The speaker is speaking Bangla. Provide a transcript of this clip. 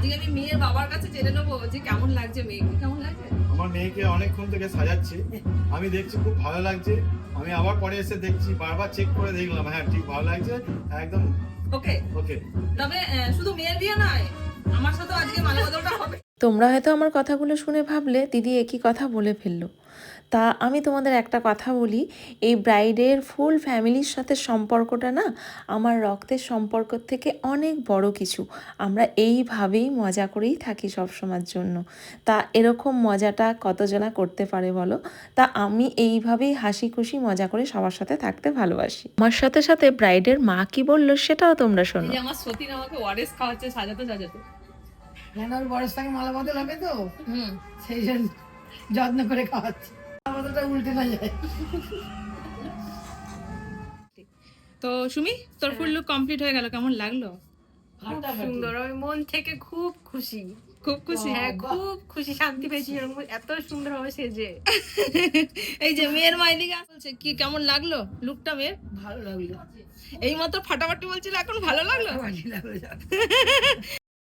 আজকে আমি মেয়ের বাবার কাছে জেনে নেবো যে কেমন লাগছে মেয়েকে, কেমন লাগছে। আমার মেয়েকে অনেকক্ষণ থেকে সাজাচ্ছি, আমি দেখছি খুব ভালো লাগছে। আমি আবার পরে এসে দেখছি, বারবার চেক করে দেখলাম, হ্যাঁ ঠিক ভালো লাগছে একদম ওকে ওকে। তবে শুধু মেয়ের বিয়ে নয়, আমার সাথে আজকে মালা বদলটা হবে। তোমরা হয়তো আমার কথাগুলো শুনে ভাবলে দিদি একই কথা বলে ফেললো। তা আমি তোমাদের একটা কথা বলি, এই ব্রাইডের ফুল ফ্যামিলির সাথে সম্পর্কটা না আমার রক্তের সম্পর্ক থেকে অনেক বড় কিছু। আমরা এইভাবেই মজা করেই থাকি সবসময়ের জন্য। তা এরকম মজাটা কতজনা করতে পারে বলো? তা আমি এইভাবেই হাসি খুশি মজা করে সবার সাথে থাকতে ভালোবাসি। আমার সাথে সাথে ব্রাইডের মা কি বললো সেটাও তোমরা শোনো। এই যে আমার সতীন আমাকে ওয়ারেস খাওয়াচ্ছে সাজাতে সাজাতে। কেন ওর বয়স থেকে মালা বদল হবে তো, হুম সেই জন্য যত্ন করে খাওয়াচ্ছি, মালা বদলটা উল্টে না যায়। তো সুমি, তোর ফুল লুক কমপ্লিট হয়ে গেল, কেমন লাগলো? সুন্দর, আমি মন থেকে খুব খুশি, খুব খুশি। হ্যাঁ খুব খুশি, শান্তি পেয়েছি এরকম এত সুন্দর হবে সেজে। এই যে মেয়ের মাইদিকে বলছে কি কেমন লাগলো লুকটা মেয়ের? ভালো লাগলো, এই মাত্র ফাটাফাটি বলছিল, এখন ভালো লাগলো। ভালো লাগলো।